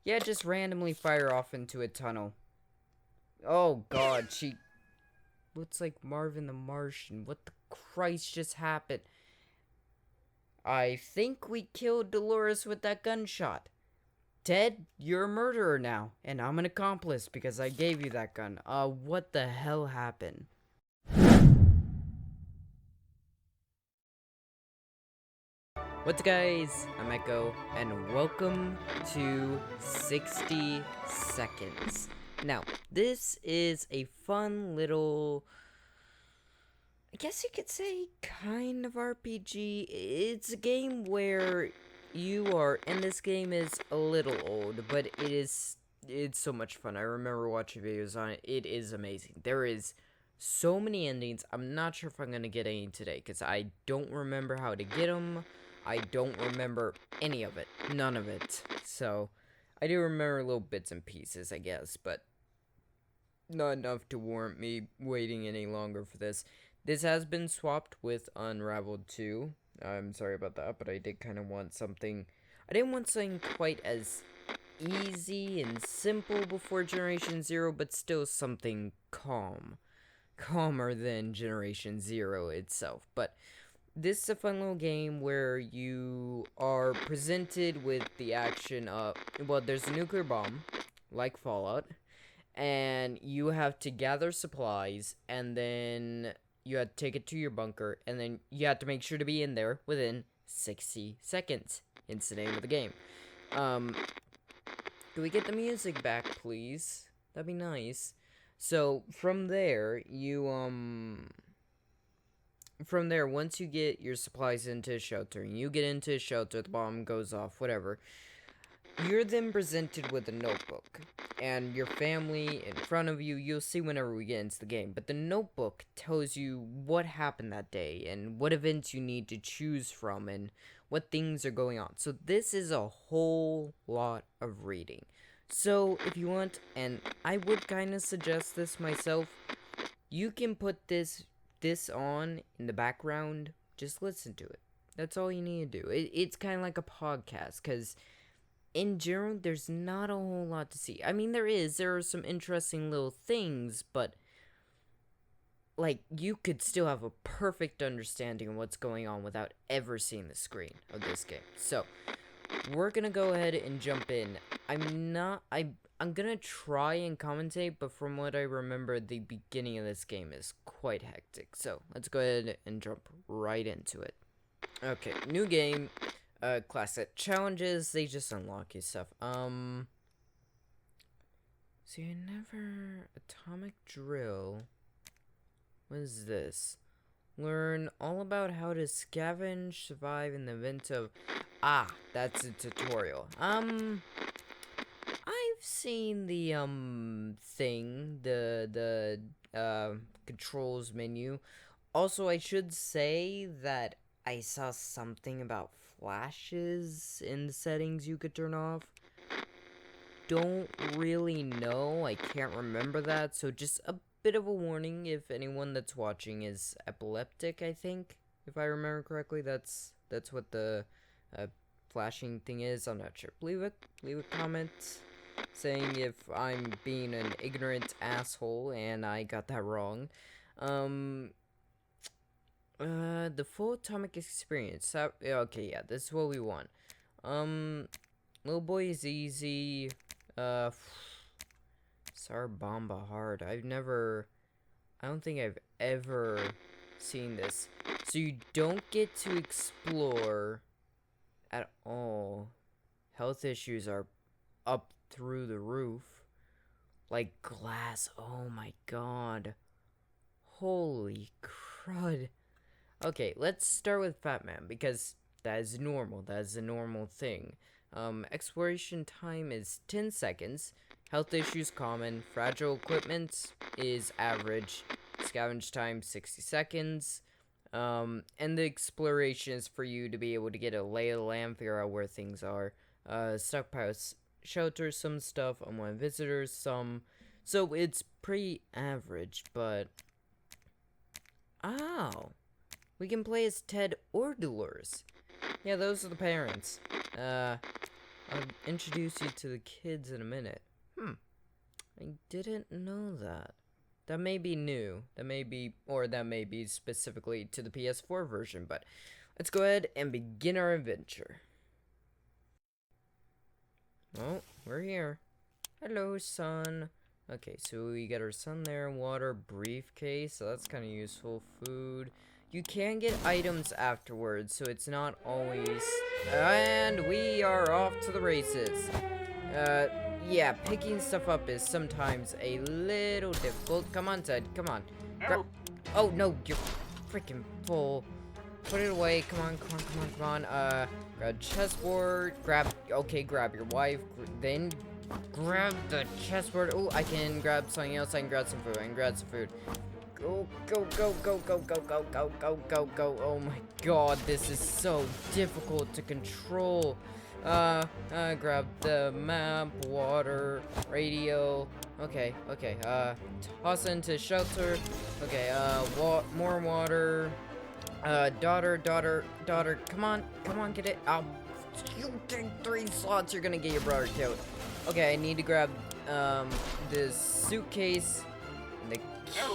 Yeah, just randomly fire off into a tunnel. Oh god, she looks like Marvin the Martian. What the Christ just happened? I think we killed Dolores with that gunshot. Ted, you're a murderer now, and I'm an accomplice because I gave you that gun. What the hell happened? What's up, guys? I'm Echo, and welcome to 60 Seconds. Now, this is a fun little, I guess you could say, kind of RPG. It's a game where and this game is a little old, but it's so much fun. I remember watching videos on it. It is amazing. There is so many endings. I'm not sure if I'm going to get any today, because I don't remember how to get them. I don't remember any of it. None of it. So, I do remember little bits and pieces, I guess, but not enough to warrant me waiting any longer for this. This has been swapped with Unraveled 2. I'm sorry about that, but I did kind of want something. I didn't want something quite as easy and simple before Generation 0, but still something calmer than Generation 0 itself. But this is a fun little game where you are presented with the action of, well, there's a nuclear bomb, like Fallout, and you have to gather supplies, and then you have to take it to your bunker, and then you have to make sure to be in there within 60 seconds. It's the name of the game. Can we get the music back, please? That'd be nice. So, from there, once you get your supplies into a shelter, and you get into a shelter, the bomb goes off, whatever, you're then presented with a notebook, and your family in front of you. You'll see whenever we get into the game, but the notebook tells you what happened that day, and what events you need to choose from, and what things are going on. So this is a whole lot of reading. So if you want, and I would kind of suggest this myself, you can put this on in the background. Just listen to it. That's all you need to do. It's kind of like a podcast, because in general, there's not a whole lot to see. I mean, there are some interesting little things, but like, you could still have a perfect understanding of what's going on without ever seeing the screen of this game. So, we're gonna go ahead and jump in. I'm gonna try and commentate, but from what I remember, the beginning of this game is quite hectic. So, let's go ahead and jump right into it. Okay, new game. Classic challenges, they just unlock you stuff. So you never... Atomic drill. What is this? Learn all about how to scavenge, survive in the event of... Ah, that's a tutorial. I've seen the, thing, the controls menu. Also, I should say that I saw something about flashes in the settings you could turn off. Don't really know. I can't remember that. So just a bit of a warning if anyone that's watching is epileptic, I think. If I remember correctly, that's what the flashing thing is. I'm not sure. Leave a comment saying if I'm being an ignorant asshole and I got that wrong. The full atomic experience. Okay, yeah, this is what we want. Little boy is easy. Sarbamba hard. I don't think I've ever seen this. So you don't get to explore at all. Health issues are up through the roof. Like glass. Oh my god. Holy crud. Okay, let's start with Fat Man, because that is normal. That is a normal thing. Exploration time is 10 seconds. Health issues common. Fragile equipment is average. Scavenge time 60 seconds. And the exploration is for you to be able to get a lay of the land, figure out where things are. Stockpiles, shelter some stuff, unwanted visitors some. So it's pretty average, but... Ow! We can play as Ted or Dolores. Yeah, those are the parents. I'll introduce you to the kids in a minute. I didn't know that. That may be new. That may be specifically to the PS4 version, but let's go ahead and begin our adventure. Oh, we're here. Hello, son. Okay, so we got our son there, water, briefcase, so that's kind of useful. Food. You can get items afterwards, so it's not always... And we are off to the races. Yeah, picking stuff up is sometimes a little difficult. Come on, Ted, come on. Oh, no, you're freaking full. Put it away, come on. Grab chessboard, grab your wife, then grab the chessboard. Oh, I can grab something else, I can grab some food, Go. Oh my god, this is so difficult to control. Grab the map, water, radio. Okay. Toss into shelter. Okay, more water. Daughter, come on, get it. You take 3 slots, you're gonna get your brother killed. Okay, I need to grab, this suitcase. The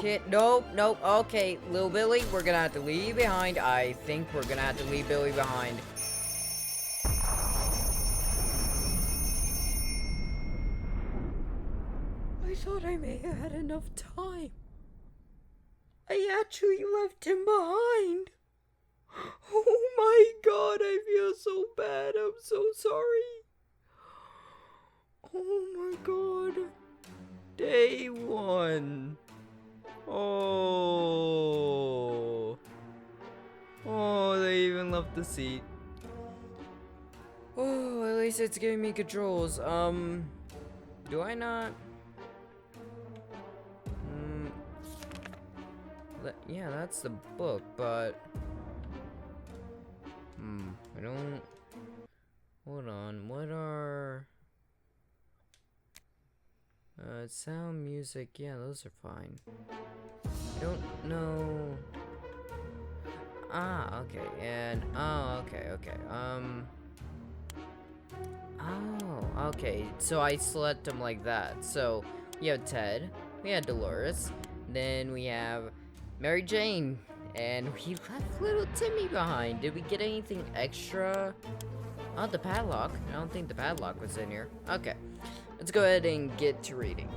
kit. Nope. Okay, little Billy, we're gonna have to leave you behind. I think we're gonna have to leave Billy behind. I thought I may have had enough time. I actually left him behind. Oh my god, I feel so bad. I'm so sorry. Oh my god. Day 1. Oh, they even left the seat. Oh, at least it's giving me controls. Do I not? Yeah, that's the book, but I don't. Hold on. What are? Sound, music. Yeah, those are fine. I don't know. Okay. And okay. Okay. So I select them like that. So we have Ted, we have Dolores, then we have Mary Jane, and we left little Timmy behind. Did we get anything extra? Oh, the padlock. I don't think the padlock was in here. Okay. Let's go ahead and get to reading.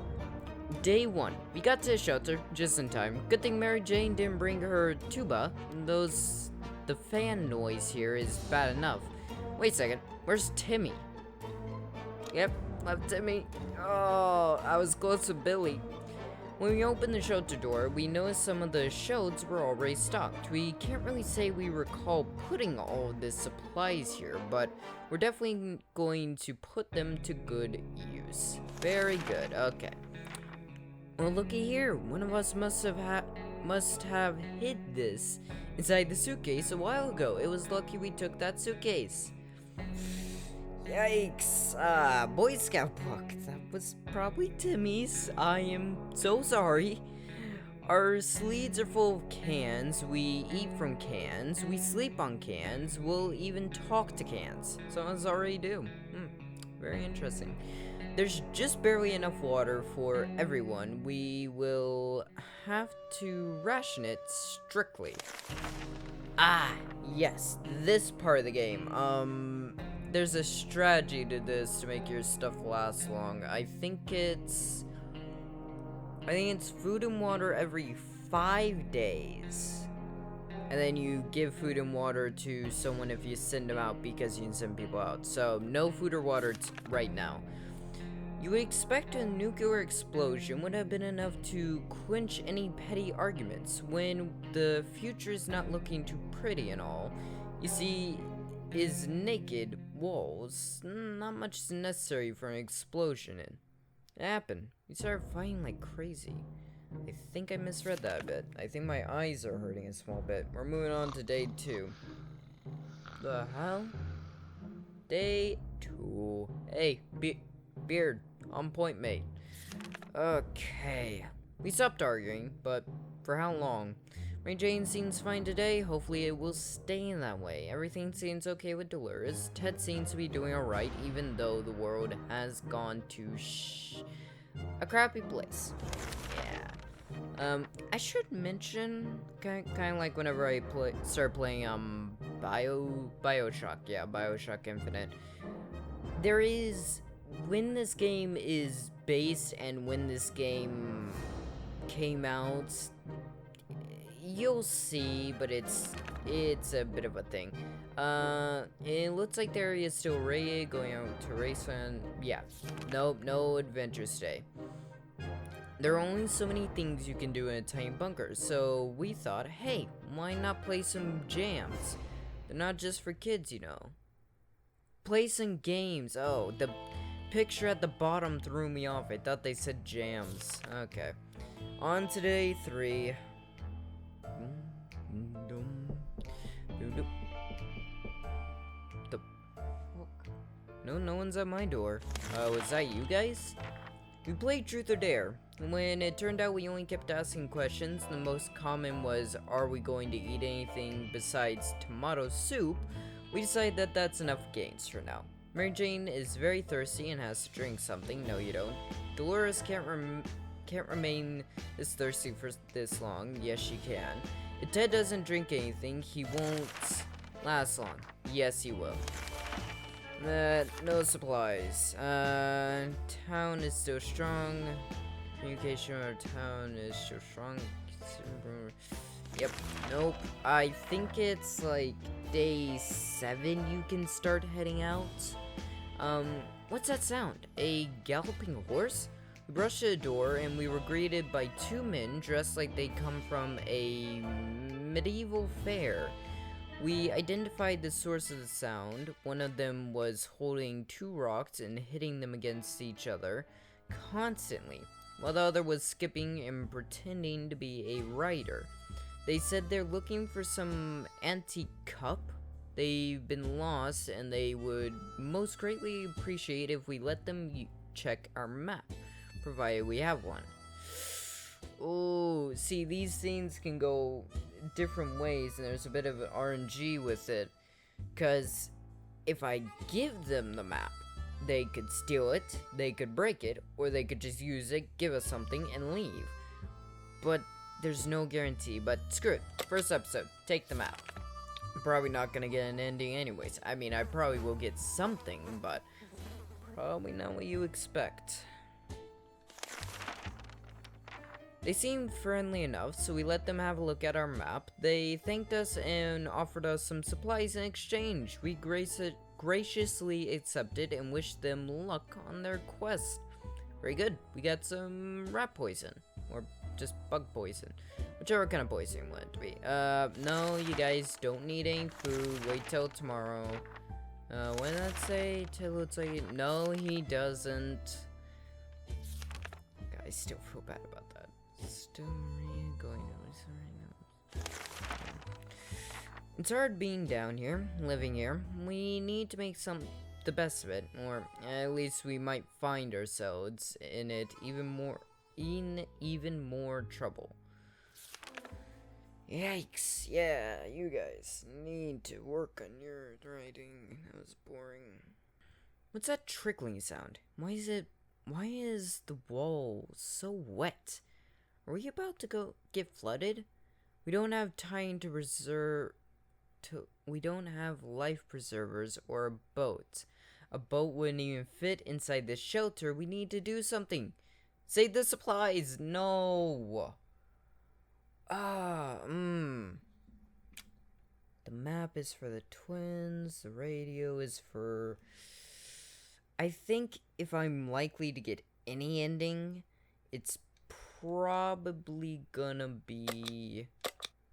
Day 1. We got to the shelter just in time. Good thing Mary Jane didn't bring her tuba. The fan noise here is bad enough. Wait a second. Where's Timmy? Yep, left Timmy. Oh, I was close to Billy. When we opened the shelter door, we noticed some of the shelves were already stocked. We can't really say we recall putting all of the supplies here, but we're definitely going to put them to good use. Very good, okay. Well, looky here. One of us must have hid this inside the suitcase a while ago. It was lucky we took that suitcase. Yikes. Boy Scout book. That was probably Timmy's. I am so sorry. Our sleeves are full of cans. We eat from cans. We sleep on cans. We'll even talk to cans. Some of us already do. Very interesting. There's just barely enough water for everyone. We will have to ration it strictly. Yes, this part of the game. There's a strategy to this to make your stuff last long. I think it's food and water every 5 days. And then you give food and water to someone if you send them out, because you can send people out. So no food or water right now. You would expect a nuclear explosion would have been enough to quench any petty arguments when the future is not looking too pretty and all. You see, is naked walls. Not much is necessary for an explosion. It happened. We started fighting like crazy. I think I misread that a bit. I think my eyes are hurting a small bit. We're moving on to day 2. The hell? Day 2. Hey, Beard, on point, mate. Okay. We stopped arguing, but for how long? Mary Jane seems fine today. Hopefully it will stay that way. Everything seems okay with Dolores. Ted seems to be doing alright, even though the world has gone to a crappy place. Yeah. I should mention, kind of like whenever I start playing, Bioshock. Yeah, Bioshock Infinite. There is, when this game is based and when this game came out, you'll see, but it's a bit of a thing. It looks like there is still Ray going out to race, and yeah, nope, no adventures today. There are only so many things you can do in a tiny bunker, so we thought, hey, why not play some jams? They're not just for kids, you know. Play some games. Oh, the picture at the bottom threw me off. I thought they said jams. Okay. On to day 3. No one's at my door. Was that you guys? We played Truth or Dare. When it turned out we only kept asking questions, the most common was, are we going to eat anything besides tomato soup? We decided that that's enough games for now. Mary Jane is very thirsty and has to drink something. No, you don't. Dolores can't remain this thirsty for this long. Yes, she can. If Ted doesn't drink anything, he won't last long. Yes, he will. No supplies. Town is still strong. Communication with our town is still strong. Yep. Nope. I think it's like day 7 you can start heading out. What's that sound? A galloping horse? We brushed to the door and we were greeted by 2 men dressed like they come from a medieval fair. We identified the source of the sound. One of them was holding 2 rocks and hitting them against each other constantly, while the other was skipping and pretending to be a rider. They said they're looking for some antique cup. They've been lost and they would most greatly appreciate if we let them check our map, provided we have one. Oh, see, these things can go different ways, and there's a bit of RNG with it, because if I give them the map, they could steal it, they could break it, or they could just use it, give us something, and leave. But there's no guarantee. But screw it. First episode, take the map. I'm probably not gonna get an ending anyways. I mean, I probably will get something, but probably not what you expect. They seemed friendly enough, so we let them have a look at our map. They thanked us and offered us some supplies in exchange. We graciously accepted and wished them luck on their quest. Very good. We got some rat poison, or just bug poison, whichever kind of poison you want it to be. No, you guys don't need any food. Wait till tomorrow. What did that say? Till it's like, no, he doesn't. I still feel bad about that. Still going on. It's hard being down here, living here. We need to make the best of it, or at least we might find ourselves in even more trouble. Yikes! Yeah, you guys need to work on your writing. That was boring. What's that trickling sound? Why is the wall so wet? Are we about to get flooded? We don't have time to we don't have life preservers or a boat. A boat wouldn't even fit inside this shelter. We need to do something. Save the supplies. No. The map is for the twins. The radio is for... I think if I'm likely to get any ending, it's probably gonna be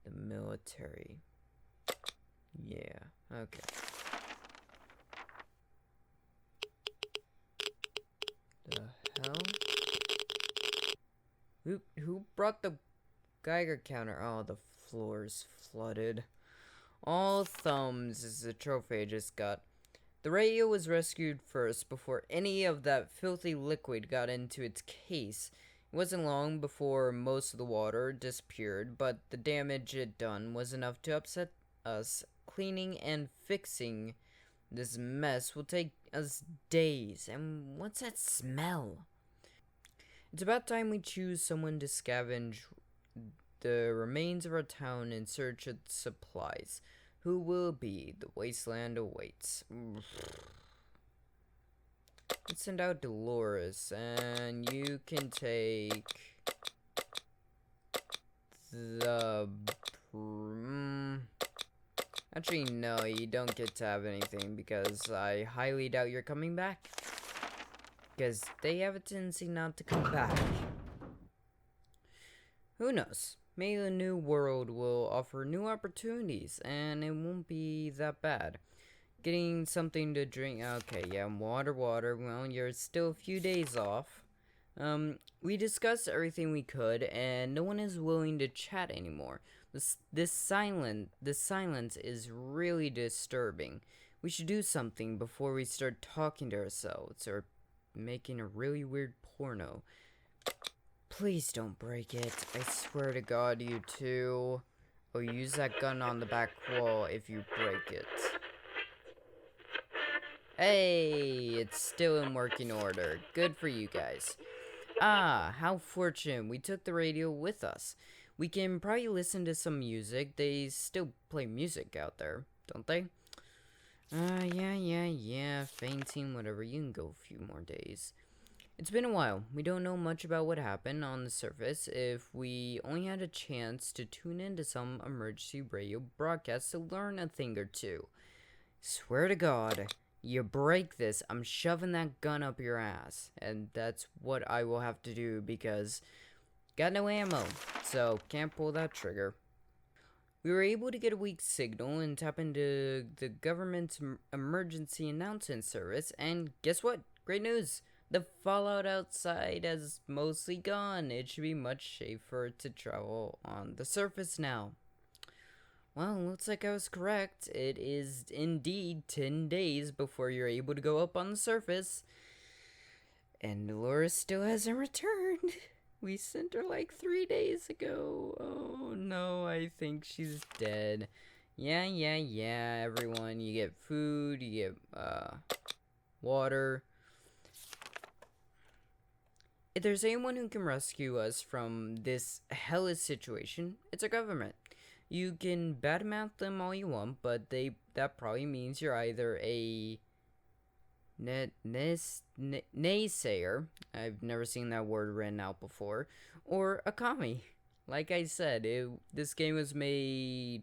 the military. Yeah, okay. The hell? Who brought the Geiger counter? Oh, the floor's flooded. All thumbs is the trophy I just got. The radio was rescued first before any of that filthy liquid got into its case. It wasn't long before most of the water disappeared, but the damage it done was enough to upset us. Cleaning and fixing this mess will take us days. And what's that smell? It's about time we choose someone to scavenge the remains of our town in search of supplies. Who will be? The wasteland awaits. Let's send out Dolores, and you can take the... Actually, no, you don't get to have anything, because I highly doubt you're coming back. Because they have a tendency not to come back. Who knows? Maybe the new world will offer new opportunities, and it won't be that bad. Getting something to drink. Okay, yeah, water. Well, you're still a few days off. We discussed everything we could, and no one is willing to chat anymore. This silence is really disturbing. We should do something before we start talking to ourselves or making a really weird porno. Please don't break it. I swear to God, you two. Oh, use that gun on the back wall if you break it. Hey, it's still in working order. Good for you guys. Ah, how fortunate. We took the radio with us. We can probably listen to some music. They still play music out there, don't they? Yeah. Fainting, whatever. You can go a few more days. It's been a while. We don't know much about what happened on the surface. If we only had a chance to tune into some emergency radio broadcast to learn a thing or two. Swear to God, you break this, I'm shoving that gun up your ass. And that's what I will have to do because got no ammo, so can't pull that trigger. We were able to get a weak signal and tap into the government's emergency announcement service, and guess what? Great news! The fallout outside has mostly gone. It should be much safer to travel on the surface now. Well, looks like I was correct. It is indeed 10 days before you're able to go up on the surface. And Dolores still hasn't returned. We sent her like 3 days ago. Oh no, I think she's dead. Yeah, everyone. You get food, you get, water. If there's anyone who can rescue us from this hellish situation, it's our government. You can badmouth them all you want, but that probably means you're either a naysayer, I've never seen that word written out before, or a commie. Like I said, this game was made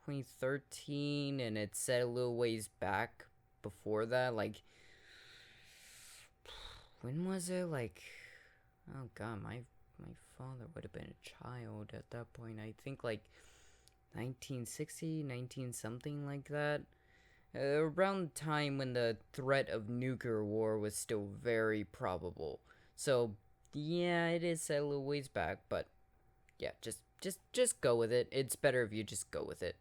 2013, and it's set a little ways back before that. Like, when was it? Like, oh god, my father would have been a child at that point. I think like 1960, 19 something like that. Around the time when the threat of nuclear war was still very probable. So, yeah, it is set a little ways back, but yeah, just go with it. It's better if you just go with it.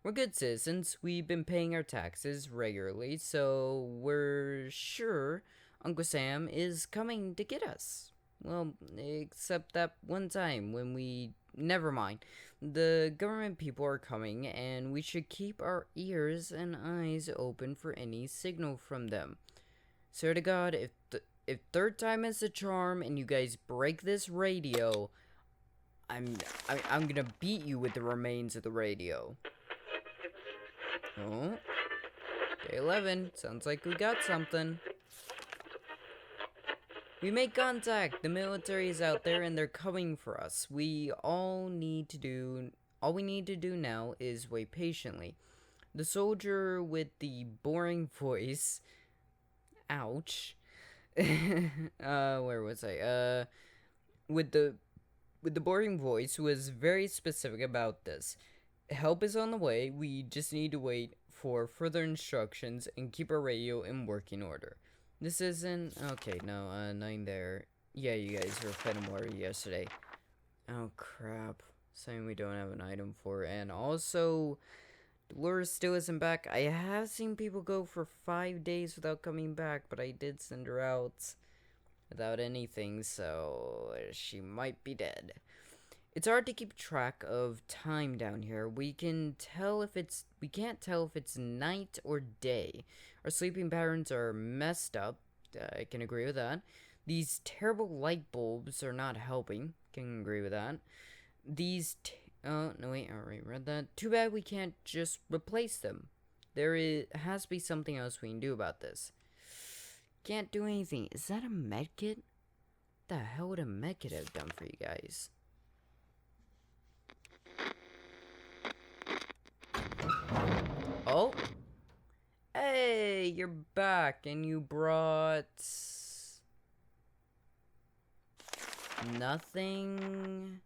We're good citizens. We've been paying our taxes regularly, so we're sure Uncle Sam is coming to get us. Well, except that one time when we... Never mind. The government people are coming, and we should keep our ears and eyes open for any signal from them. Swear to God, if third time is the charm and you guys break this radio, I'm gonna beat you with the remains of the radio. Oh, day 11. Sounds like we got something. We make contact. The military is out there and they're coming for us. All we need to do now is wait patiently. The soldier with the boring voice, ouch. Where was I? With the boring voice was very specific about this. Help is on the way. We just need to wait for further instructions and keep our radio in working order. This isn't... Okay, no, nothing there. Yeah, you guys were fed and water yesterday. Oh, crap. Something we don't have an item for. And also, Dolores still isn't back. I have seen people go for 5 days without coming back, but I did send her out. without anything, so she might be dead. It's hard to keep track of time down here. We can't tell if it's night or day. Our sleeping patterns are messed up. I can agree with that. These terrible light bulbs are not helping. Can agree with that. Oh, no, wait, I already read that. Too bad we can't just replace them. Has to be something else we can do about this. Can't do anything. Is that a medkit? What the hell would a medkit have done for you guys? Oh. Hey, you're back, and you brought... nothing?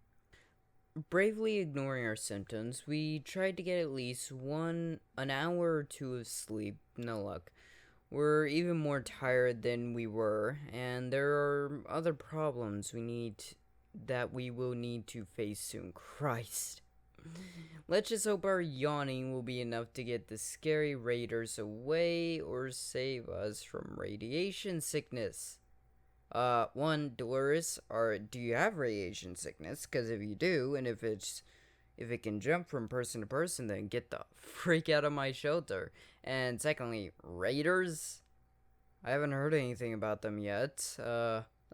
Bravely ignoring our symptoms, we tried to get at least an hour or two of sleep. No luck. We're even more tired than we were, and there are other problems that we will need to face soon. Christ. Let's just hope our yawning will be enough to get the scary raiders away or save us from radiation sickness. Dolores, do you have radiation sickness? Because if you do, and if it can jump from person to person, then get the freak out of my shelter. And secondly, raiders? I haven't heard anything about them yet.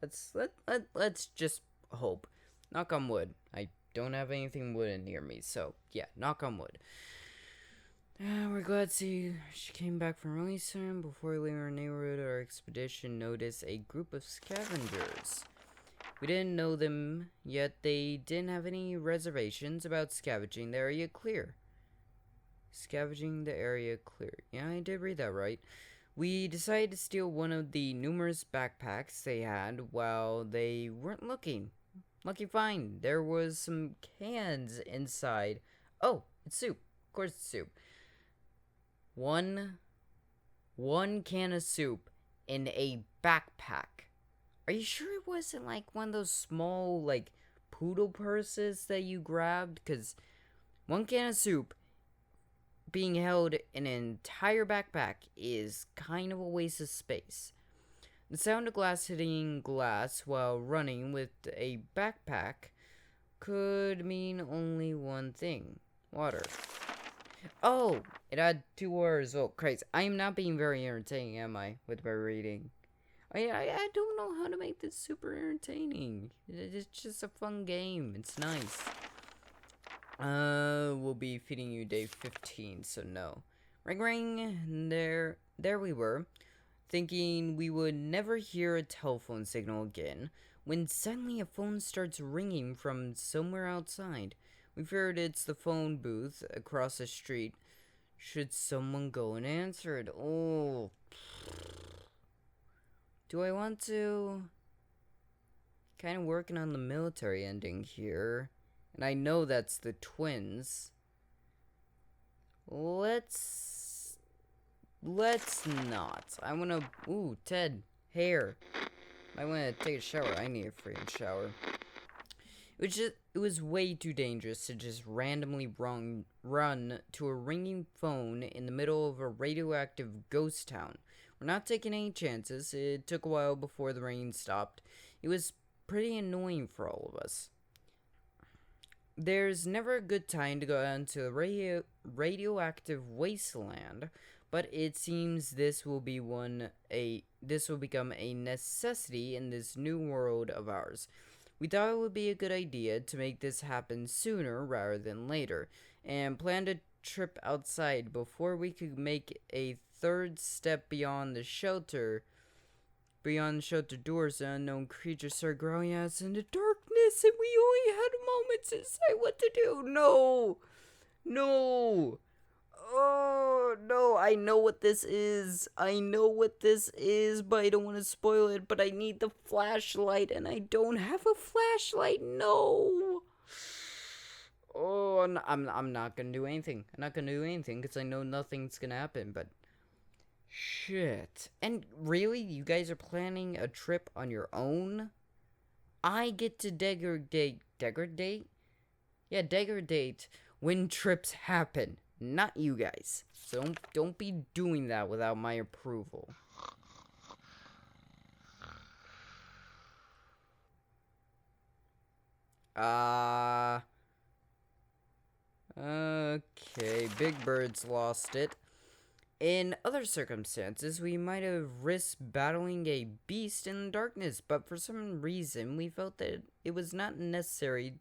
Let's just hope. Knock on wood. I don't have anything wooden near me, so yeah, knock on wood. We're glad to see she came back from really soon. Before leaving our neighborhood, our expedition noticed a group of scavengers. We didn't know them, yet they didn't have any reservations about scavenging the area clear. Scavenging the area clear. Yeah, I did read that right. We decided to steal one of the numerous backpacks they had while they weren't looking. Lucky find. There was some cans inside. Oh, it's soup. Of course it's soup. One can of soup in a backpack. Are you sure it wasn't like one of those small, like, poodle purses that you grabbed? Because one can of soup being held in an entire backpack is kind of a waste of space. The sound of glass hitting glass while running with a backpack could mean only one thing. Water. Oh, it had 2 words. Oh, Christ. I am not being very entertaining, am I, with my reading? I don't know how to make this super entertaining. It's just a fun game. It's nice. We'll be feeding you day 15, so no. Ring, ring. There we were, thinking we would never hear a telephone signal again, when suddenly a phone starts ringing from somewhere outside. We feared it's the phone booth across the street. Should someone go and answer it? Oh. Do I want to? Kind of working on the military ending here. And I know that's the twins. Let's not. I wanna... Ooh, Ted. Hair. I wanna take a shower. I need a freaking shower. It was way too dangerous to just randomly run to a ringing phone in the middle of a radioactive ghost town. We're not taking any chances. It took a while before the rain stopped. It was pretty annoying for all of us. There's never a good time to go out into the radioactive wasteland, but it seems this will become a necessity in this new world of ours. We thought it would be a good idea to make this happen sooner rather than later, and planned a trip outside before we could make a third step beyond the shelter. Beyond the shelter doors, the unknown creatures started growling at us in the darkness, and we only had a moment to decide what to do. No! No! Oh, no, I know what this is. But I don't want to spoil it. But I need the flashlight, and I don't have a flashlight. No! Oh, I'm not gonna do anything. I'm not gonna do anything, because I know nothing's gonna happen, but... Shit. And really, you guys are planning a trip on your own? I get to degradate when trips happen, not you guys. So don't be doing that without my approval. Okay, Big Bird's lost it. In other circumstances, we might have risked battling a beast in the darkness, but for some reason, we felt that it was not necessary.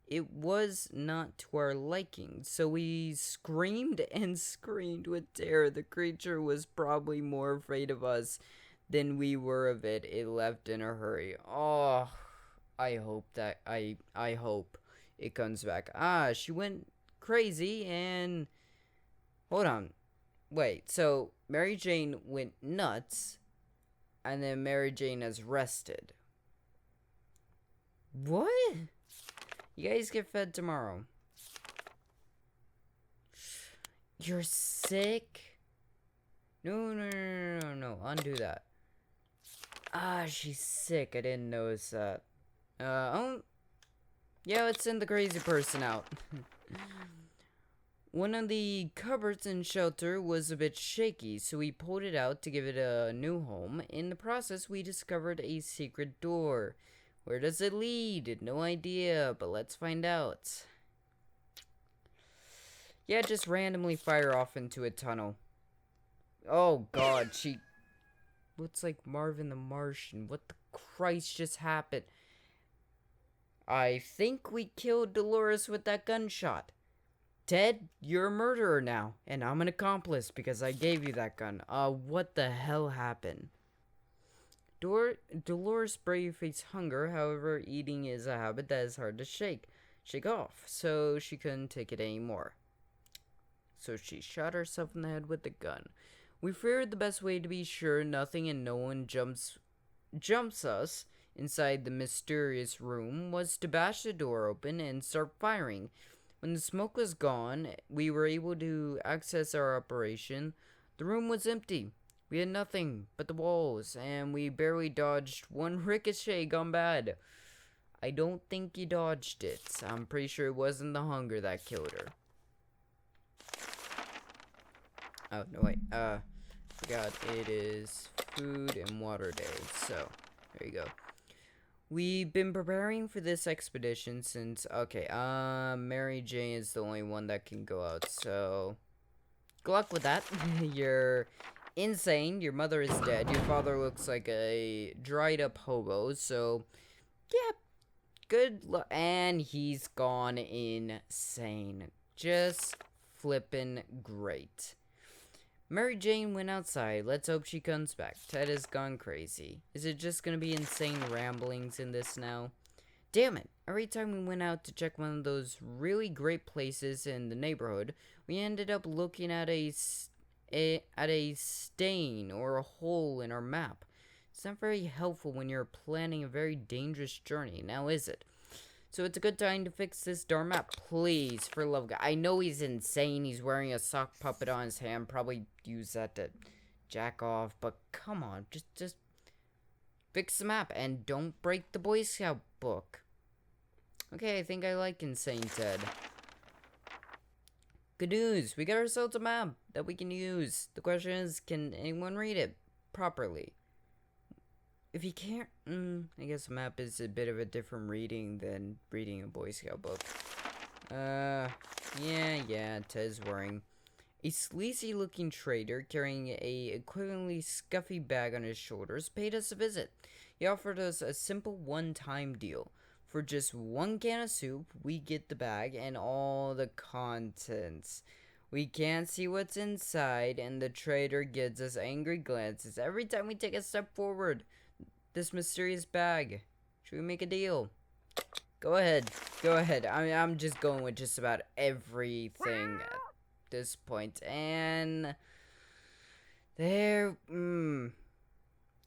It was not to our liking, so we screamed and screamed with terror. The creature was probably more afraid of us than we were of it. It left in a hurry. Oh, I hope it comes back. She went crazy and hold on. Wait, so Mary Jane went nuts and then Mary Jane has rested. What? You guys get fed tomorrow. You're sick? No. Undo that. She's sick. I didn't notice that. Yeah, let's send the crazy person out. One of the cupboards in shelter was a bit shaky, so we pulled it out to give it a new home. In the process, we discovered a secret door. Where does it lead? No idea, but let's find out. Yeah, just randomly fire off into a tunnel. Oh god, she looks like Marvin the Martian. What the Christ just happened? I think we killed Dolores with that gunshot. Ted, you're a murderer now, and I'm an accomplice because I gave you that gun. What the hell happened? Dolores bravely faced hunger, however, eating is a habit that is hard to shake off, so she couldn't take it anymore. So she shot herself in the head with the gun. We figured the best way to be sure nothing and no one jumps us inside the mysterious room was to bash the door open and start firing. When the smoke was gone, we were able to access our operation. The room was empty. We had nothing but the walls, and we barely dodged one ricochet gone bad. I don't think you dodged it. I'm pretty sure it wasn't the hunger that killed her. Oh, no, wait. Forgot it is food and water day, so there you go. We've been preparing for this expedition since, okay, Mary Jane is the only one that can go out, so good luck with that. You're insane, your mother is dead, your father looks like a dried up hobo, so yeah, good luck. And he's gone insane. Just flippin' great. Mary Jane went outside. Let's hope she comes back. Ted has gone crazy. Is it just gonna be insane ramblings in this now? Damn it. Every time we went out to check one of those really great places in the neighborhood, we ended up looking at a stain or a hole in our map. It's not very helpful when you're planning a very dangerous journey, now is it? So it's a good time to fix this darn map. Please, for love of God. I know he's insane. He's wearing a sock puppet on his hand. Probably use that to jack off. But come on. Just fix the map. And don't break the Boy Scout book. Okay, I think I like Insane Ted. Good news. We got ourselves a map that we can use. The question is, can anyone read it properly? If you can't, I guess a map is a bit of a different reading than reading a Boy Scout book. Yeah, Ted's wearing a sleazy-looking trader carrying a equivalently scuffy bag on his shoulders paid us a visit. He offered us a simple one-time deal. For just one can of soup, we get the bag and all the contents. We can't see what's inside, and the trader gives us angry glances every time we take a step forward. This mysterious bag. Should we make a deal? Go ahead. I'm just going with just about everything at this point. And there,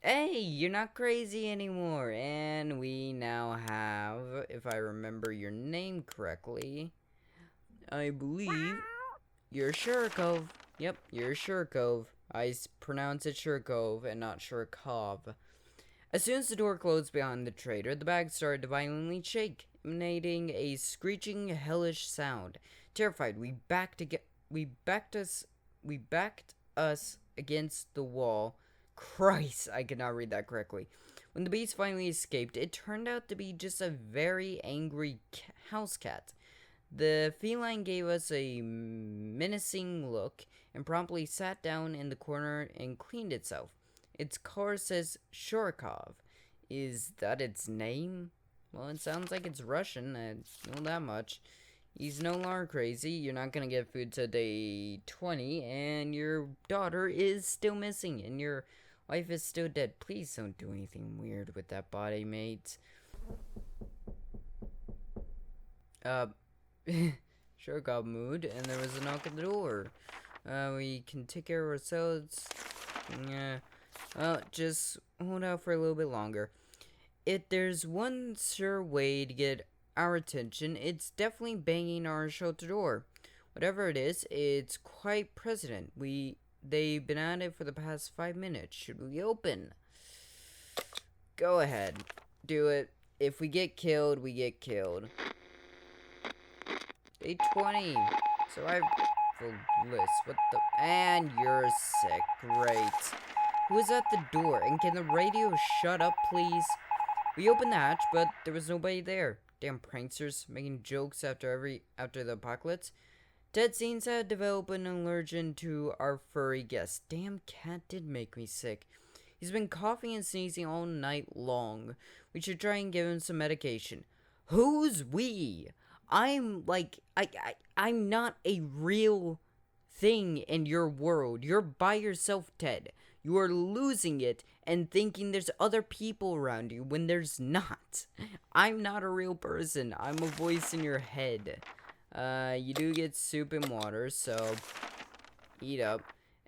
hey, you're not crazy anymore. And we now have, if I remember your name correctly, I believe you're Shurikov. Yep, you're Shurikov. I pronounce it Shurikov and not Shurikov. As soon as the door closed behind the trader, the bag started to violently shake, emanating a screeching, hellish sound. Terrified, we backed us against the wall, Christ, I could not read that correctly. When the beast finally escaped, it turned out to be just a very angry house cat. The feline gave us a menacing look and promptly sat down in the corner and cleaned itself. Its color says Shorkov. Is that its name? Well, it sounds like it's Russian, I know that much. He's no longer crazy, you're not gonna get food till day 20, and your daughter is still missing, and your wife is still dead. Please don't do anything weird with that body, mate. Sure got mood, and there was a knock at the door. We can take care of ourselves. Yeah. Well, just hold out for a little bit longer. If there's one sure way to get our attention, it's definitely banging our shelter door. Whatever it is, it's quite present. They've been at it for the past 5 minutes. Should we open? Go ahead. Do it. If we get killed, we get killed. Day 20. Survival list. What the? And you're sick. Great. Who's at the door? And can the radio shut up, please? We opened the hatch, but there was nobody there. Damn pranksters making jokes after the apocalypse. Ted seems to have developed an allergen to our furry guest. Damn cat did make me sick. He's been coughing and sneezing all night long. We should try and give him some medication. Who's we? I'm not a real thing in your world. You're by yourself, Ted. You are losing it and thinking there's other people around you when there's not. I'm not a real person. I'm a voice in your head. You do get soup and water, so eat up.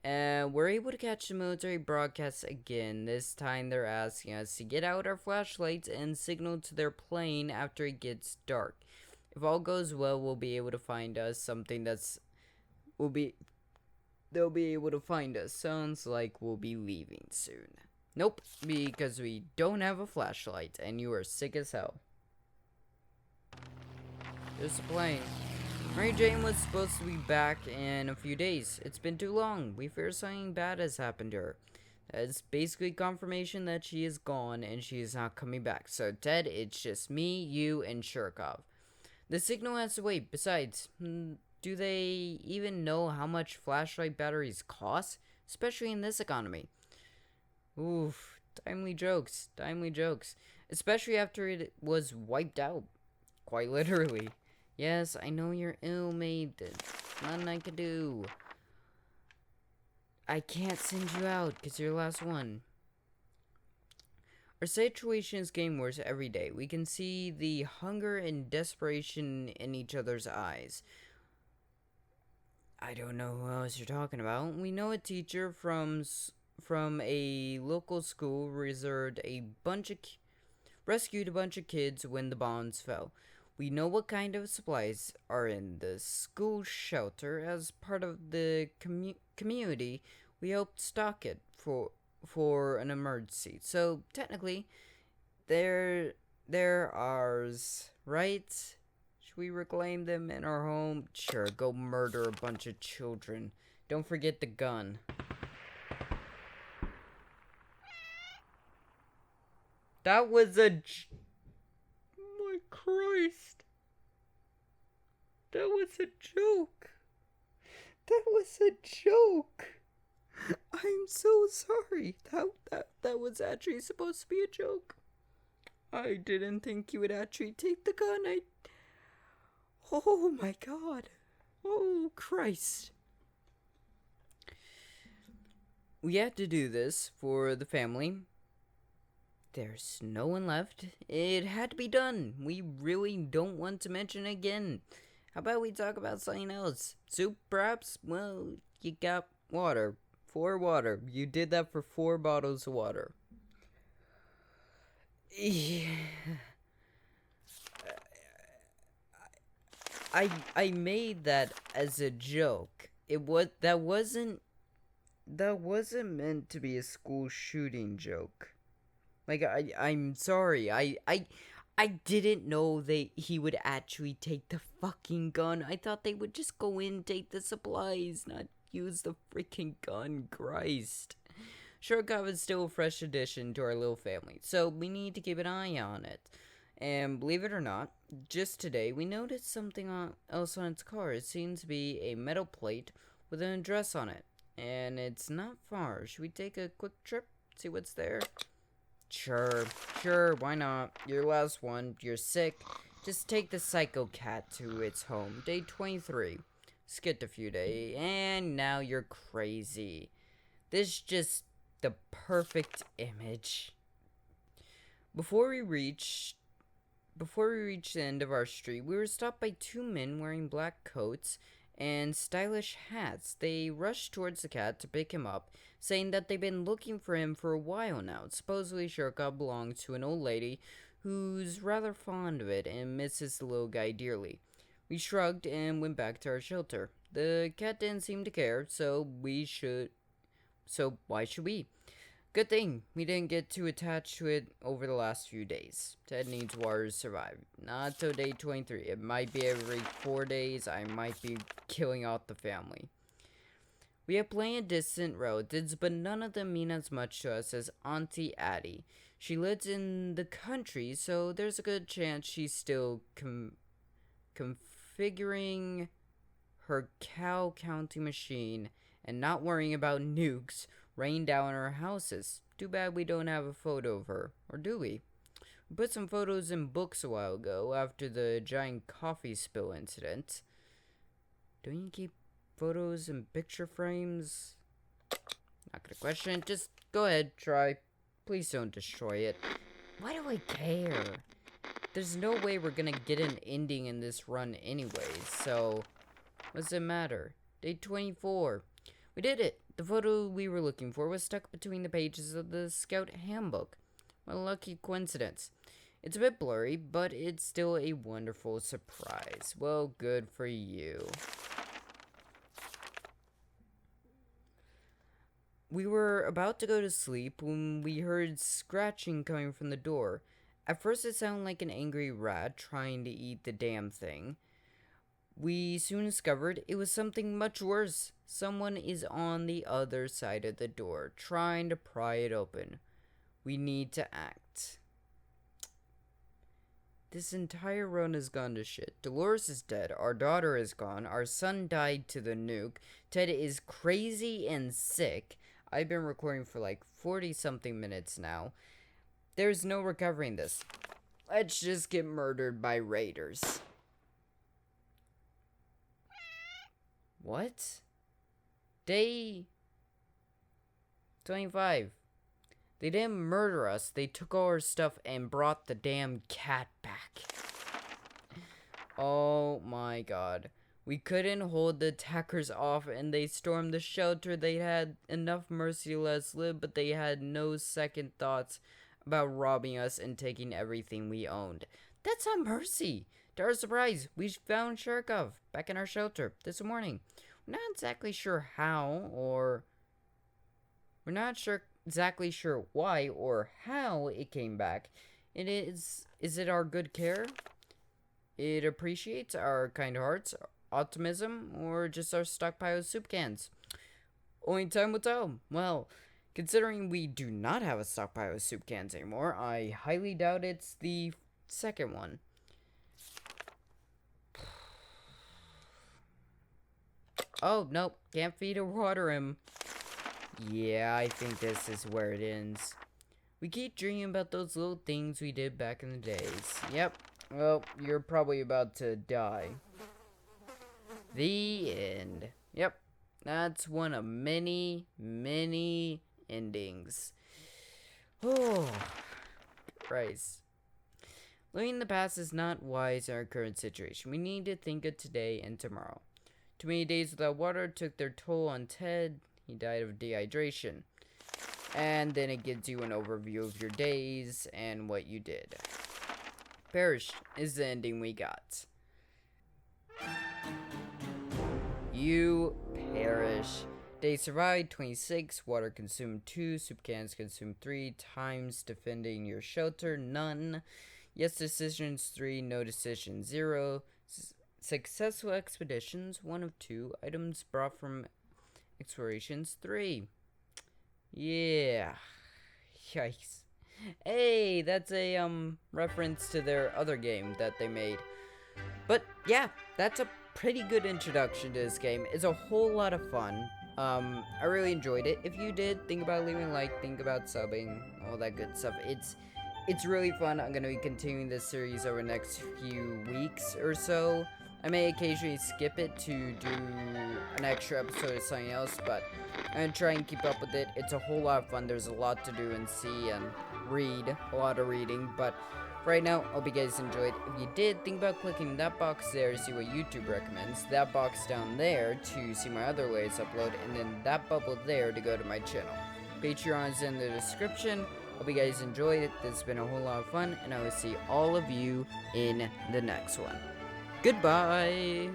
We're able to catch the military broadcasts again. This time they're asking us to get out our flashlights and signal to their plane after it gets dark. If all goes well, we'll be able to find us they'll be able to find us. Sounds like we'll be leaving soon. Nope, because we don't have a flashlight, and you are sick as hell. There's a plane. Mary Jane was supposed to be back in a few days. It's been too long. We fear something bad has happened to her. That's basically confirmation that she is gone, and she is not coming back. So, Ted, it's just me, you, and Shurkov. The signal has to wait. Besides, do they even know how much flashlight batteries cost? Especially in this economy. Oof, timely jokes. Especially after it was wiped out. Quite literally. Yes, I know you're ill, mate. There's nothing I can do. I can't send you out because you're the last one. Our situation is getting worse every day. We can see the hunger and desperation in each other's eyes. I don't know who else you're talking about. We know a teacher from a local school rescued a bunch of kids when the bombs fell. We know what kind of supplies are in the school shelter. As part of the community, we helped stock it for an emergency. So technically, they're ours, right? Should we reclaim them in our home? Sure, go murder a bunch of children. Don't forget the gun. That was my Christ. That was a joke. That was a joke. I'm so sorry. That was actually supposed to be a joke. I didn't think you would actually take the gun. Oh my God. Oh Christ. We had to do this for the family. There's no one left. It had to be done. We really don't want to mention it again. How about we talk about something else? Soup, perhaps? Well, you got water. 4 water. You did that for 4 bottles of water. Yeah. I made that as a joke. That wasn't meant to be a school shooting joke. Like, I'm sorry. I didn't know he would actually take the fucking gun. I thought they would just go in, take the supplies, not use the freaking gun. Christ. Shurikov is still a fresh addition to our little family, so we need to keep an eye on it. And believe it or not, just today we noticed something else on its car. It seems to be a metal plate with an address on it. And it's not far. Should we take a quick trip? See what's there? Sure, why not? Your last one, you're sick. Just take the psycho cat to its home. Day 23. Skipped a few days, and now you're crazy. This is just the perfect image. Before we reached the end of our street, we were stopped by two men wearing black coats and stylish hats. They rushed towards the cat to pick him up, saying that they've been looking for him for a while now. Supposedly, Shurikov belongs to an old lady who's rather fond of it and misses the little guy dearly. We shrugged and went back to our shelter. The cat didn't seem to care, so why should we? Good thing we didn't get too attached to it over the last few days. Ted needs water to survive. Not till day 23. It might be every 4 days. I might be killing off the family. We have plenty of distant relatives, but none of them mean as much to us as Auntie Addie. She lives in the country, so there's a good chance she's still configuring her cow counting machine and not worrying about nukes rain down on our houses. Too bad we don't have a photo of her. Or do we? We put some photos in books a while ago after the giant coffee spill incident. Don't you keep photos in picture frames? Not gonna question it. Just go ahead, try. Please don't destroy it. Why do I care? There's no way we're gonna get an ending in this run anyways, so what does it matter? Day 24. We did it! The photo we were looking for was stuck between the pages of the Scout Handbook. What a lucky coincidence. It's a bit blurry, but it's still a wonderful surprise. Well, good for you. We were about to go to sleep when we heard scratching coming from the door. At first it sounded like an angry rat trying to eat the damn thing. We soon discovered it was something much worse. Someone is on the other side of the door, trying to pry it open. We need to act. This entire run has gone to shit. Dolores is dead, our daughter is gone, our son died to the nuke, Ted is crazy and sick. I've been recording for like 40-something minutes now. There's no recovering this. Let's just get murdered by raiders. What? Day 25. They didn't murder us. They took all our stuff and brought the damn cat back. Oh my god. We couldn't hold the attackers off and they stormed the shelter. They had enough mercy to let us live, but they had no second thoughts about robbing us and taking everything we owned. That's not mercy. To our surprise, we found Shurikov back in our shelter this morning. We're not exactly sure exactly sure why or how it came back. Is it our good care? It appreciates our kind hearts, optimism, or just our stockpile of soup cans? Only time will tell. Well, considering we do not have a stockpile of soup cans anymore, I highly doubt it's the second one. Oh, nope. Can't feed or water him. Yeah, I think this is where it ends. We keep dreaming about those little things we did back in the days. Yep. Well, you're probably about to die. The end. Yep. That's one of many, many endings. Oh, Christ. Living in the past is not wise in our current situation. We need to think of today and tomorrow. Too many days without water took their toll on Ted. He died of dehydration. And then it gives you an overview of your days and what you did. Perished is the ending we got. You perish. Days survived 26, water consumed 2, soup cans consumed 3, times defending your shelter none. Yes decisions 3, no decisions 0. Successful expeditions 1 of 2. Items brought from explorations 3. Yeah. Yikes. Hey, that's a reference to their other game that they made. But yeah, that's a pretty good introduction to this game. It's a whole lot of fun. I really enjoyed it. If you did, think about leaving a like, think about subbing, all that good stuff. It's really fun. I'm gonna be continuing this series over the next few weeks or so. I may occasionally skip it to do an extra episode of something else, but I'm gonna try and keep up with it. It's a whole lot of fun. There's a lot to do and see and read, a lot of reading, but right now, hope you guys enjoyed. If you did, think about clicking that box there to see what YouTube recommends, that box down there to see my other latest upload, and then that bubble there to go to my channel. Patreon is in the description. Hope you guys enjoyed it. This has been a whole lot of fun, and I will see all of you in the next one. Goodbye!